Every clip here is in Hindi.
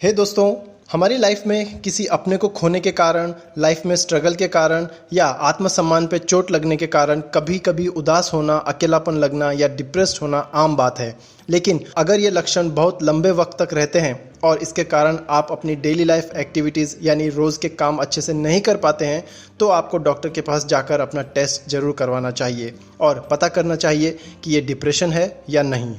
हे दोस्तों, हमारी लाइफ में किसी अपने को खोने के कारण, लाइफ में स्ट्रगल के कारण या आत्मसम्मान पे चोट लगने के कारण कभी कभी उदास होना, अकेलापन लगना या डिप्रेस्ड होना आम बात है। लेकिन अगर ये लक्षण बहुत लंबे वक्त तक रहते हैं और इसके कारण आप अपनी डेली लाइफ एक्टिविटीज़ यानी रोज़ के काम अच्छे से नहीं कर पाते हैं, तो आपको डॉक्टर के पास जाकर अपना टेस्ट ज़रूर करवाना चाहिए और पता करना चाहिए कि ये डिप्रेशन है या नहीं।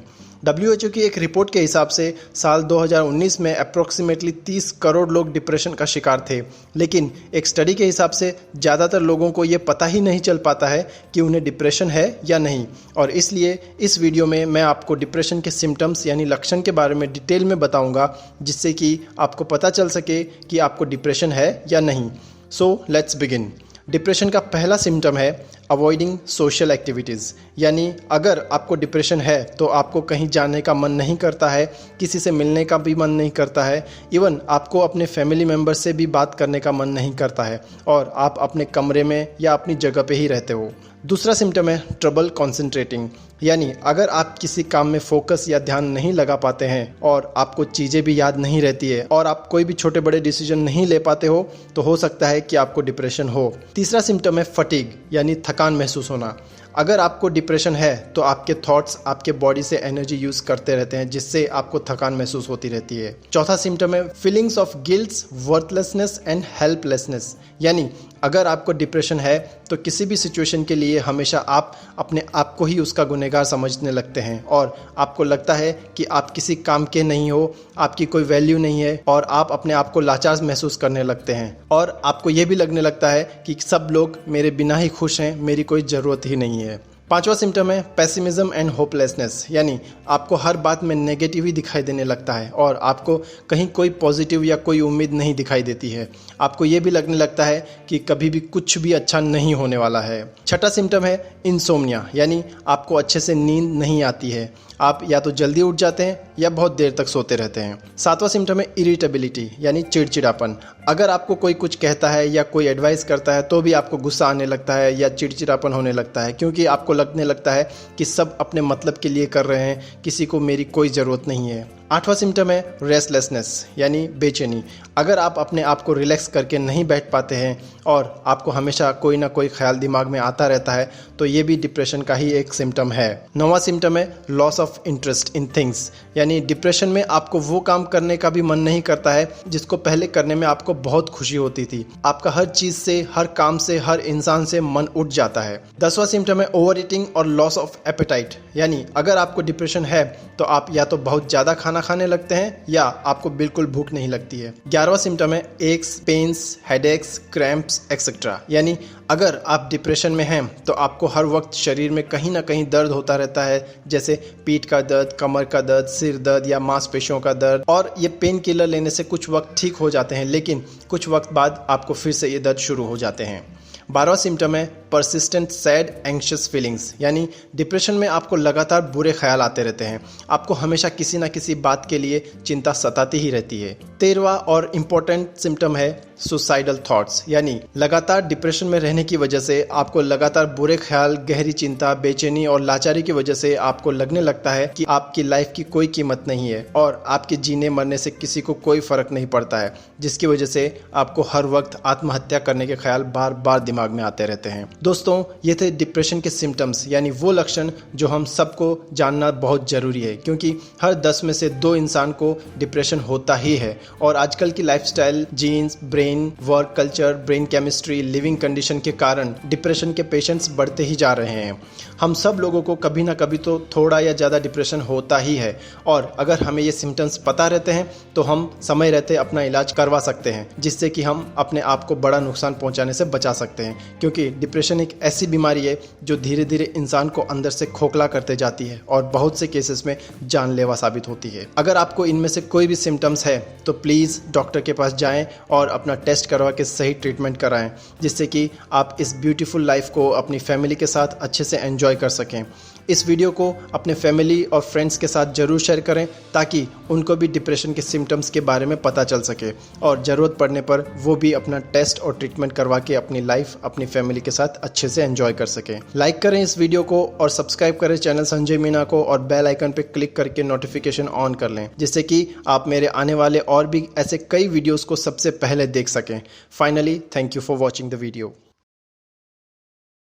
WHO की एक रिपोर्ट के हिसाब से साल 2019 में अप्रॉक्सीमेटली 30 करोड़ लोग डिप्रेशन का शिकार थे। लेकिन एक स्टडी के हिसाब से ज़्यादातर लोगों को ये पता ही नहीं चल पाता है कि उन्हें डिप्रेशन है या नहीं। और इसलिए इस वीडियो में मैं आपको डिप्रेशन के सिम्टम्स यानी लक्षण के बारे में डिटेल में बताऊंगा, जिससे कि आपको पता चल सके कि आपको डिप्रेशन है या नहीं। So let's begin. डिप्रेशन का पहला सिम्टम है अवॉइडिंग सोशल एक्टिविटीज़, यानी अगर आपको डिप्रेशन है तो आपको कहीं जाने का मन नहीं करता है, किसी से मिलने का भी मन नहीं करता है, इवन आपको अपने फैमिली मेम्बर से भी बात करने का मन नहीं करता है और आप अपने कमरे में या अपनी जगह पे ही रहते हो। दूसरा सिम्टम है ट्रबल कॉन्सेंट्रेटिंग, यानी अगर आप किसी काम में फोकस या ध्यान नहीं लगा पाते हैं और आपको चीज़ें भी याद नहीं रहती है और आप कोई भी छोटे बड़े डिसीजन नहीं ले पाते हो, तो हो सकता है कि आपको डिप्रेशन हो। तीसरा सिम्टम है फटीग, यानी थकान महसूस होना। अगर आपको डिप्रेशन है तो आपके थॉट्स आपके बॉडी से एनर्जी यूज़ करते रहते हैं, जिससे आपको थकान महसूस होती रहती है। चौथा सिम्टम है feelings of guilt, worthlessness and helplessness, यानी अगर आपको डिप्रेशन है तो किसी भी सिचुएशन के लिए हमेशा आप अपने आप को ही उसका गुनहगार समझने लगते हैं और आपको लगता है कि आप किसी काम के नहीं हो, आपकी कोई वैल्यू नहीं है और आप अपने आप को लाचार महसूस करने लगते हैं और आपको ये भी लगने लगता है कि सब लोग मेरे बिना ही खुश हैं, मेरी कोई ज़रूरत ही नहीं है। पांचवा सिम्टम है पेसिमिज्म एंड होपलेसनेस, यानी आपको हर बात में नेगेटिव ही दिखाई देने लगता है और आपको कहीं कोई पॉजिटिव या कोई उम्मीद नहीं दिखाई देती है। आपको ये भी लगने लगता है कि कभी भी कुछ भी अच्छा नहीं होने वाला है। छठा सिम्टम है इंसोम्निया, यानी आपको अच्छे से नींद नहीं आती है, आप या तो जल्दी उठ जाते हैं या बहुत देर तक सोते रहते हैं। सातवां सिम्टम है इरिटेबिलिटी, यानी चिड़चिड़ापन। अगर आपको कोई कुछ कहता है या कोई एडवाइस करता है तो भी आपको गुस्सा आने लगता है या चिड़चिड़ापन होने लगता है, क्योंकि आपको लगने लगता है कि सब अपने मतलब के लिए कर रहे हैं, किसी को मेरी कोई ज़रूरत नहीं है। आठवां सिम्टम है रेस्टलेसनेस, यानी बेचैनी। अगर आप अपने आप को रिलैक्स करके नहीं बैठ पाते हैं और आपको हमेशा कोई ना कोई ख्याल दिमाग में आता रहता है, तो ये भी डिप्रेशन का ही एक सिम्टम है। नौवां सिम्टम है loss of interest in things, यानी डिप्रेशन में आपको वो काम करने का भी मन नहीं करता है जिसको पहले करने में आपको बहुत खुशी होती थी। आपका हर चीज़ से, हर काम से, हर इंसान से मन उठ जाता है। 10वां सिम्टम है ओवर ईटिंग और लॉस ऑफ एपेटाइट, यानी अगर आपको डिप्रेशन है तो आप या तो बहुत ज़्यादा खाने लगते हैं या आपको बिल्कुल भूख नहीं लगती है। 11वां सिम्टम है aches, pains, headaches, cramps etcetera, यानी अगर आप डिप्रेशन में हैं तो आपको हर वक्त शरीर में कहीं ना कहीं दर्द होता रहता है, जैसे पीठ का दर्द, कमर का दर्द, सिर दर्द या मांसपेशियों का दर्द। और ये पेन किलर लेने से कुछ वक्त ठीक हो जाते हैं, लेकिन कुछ वक्त बाद आपको फिर से ये दर्द शुरू हो जाते हैं। 12वां सिम्टम है परसिस्टेंट सैड एंग्शियस फीलिंग्स, यानी डिप्रेशन में आपको लगातार बुरे ख्याल आते रहते हैं, आपको हमेशा किसी ना किसी बात के लिए चिंता सताती ही रहती है। 13वां और इम्पोर्टेंट सिम्टम है सुसाइडल थॉट्स, यानी लगातार डिप्रेशन में रहने की वजह से आपको लगातार बुरे ख्याल, गहरी चिंता, बेचैनी और लाचारी की वजह से आपको लगने लगता है कि आपकी लाइफ की कोई कीमत नहीं है और आपके जीने मरने से किसी को कोई फर्क नहीं पड़ता है, जिसकी वजह से आपको हर वक्त आत्महत्या करने के ख्याल बार बार दिमाग में आते रहते हैं। दोस्तों, ये थे डिप्रेशन के सिम्टम्स, यानी वो लक्षण जो हम सबको जानना बहुत ज़रूरी है, क्योंकि हर 10 में से 2 इंसान को डिप्रेशन होता ही है। और आजकल की lifestyle, genes, brain, work culture, brain chemistry, living condition के कारण डिप्रेशन के पेशेंट्स बढ़ते ही जा रहे हैं। हम सब लोगों को कभी ना कभी तो थोड़ा या ज़्यादा डिप्रेशन होता ही है और अगर हमें ये सिम्टम्स पता रहते हैं तो हम समय रहते अपना इलाज करवा सकते हैं, जिससे कि हम अपने आप को बड़ा नुकसान पहुंचाने से बचा सकते हैं, क्योंकि डिप्रेशन एक ऐसी बीमारी है जो धीरे धीरे इंसान को अंदर से खोखला करते जाती है और बहुत से केसेस में जानलेवा साबित होती है। अगर आपको इनमें से कोई भी सिम्टम्स है तो प्लीज़ डॉक्टर के पास जाएं और अपना टेस्ट करवा के सही ट्रीटमेंट कराएं, जिससे कि आप इस ब्यूटीफुल लाइफ को अपनी फैमिली के साथ अच्छे से एंजॉय कर सकें। इस वीडियो को अपने फैमिली और फ्रेंड्स के साथ ज़रूर शेयर करें ताकि उनको भी डिप्रेशन के सिम्टम्स के बारे में पता चल सके और ज़रूरत पड़ने पर वो भी अपना टेस्ट और ट्रीटमेंट करवा के अपनी लाइफ अपनी फैमिली के साथ अच्छे से एंजॉय कर सकें। लाइक करें इस वीडियो को और सब्सक्राइब करें चैनल संजय मीना को और बेल आइकन पर क्लिक करके नोटिफिकेशन ऑन कर लें, जिससे कि आप मेरे आने वाले और भी ऐसे कई वीडियोस को सबसे पहले देख सकें। Finally, thank you for watching the video.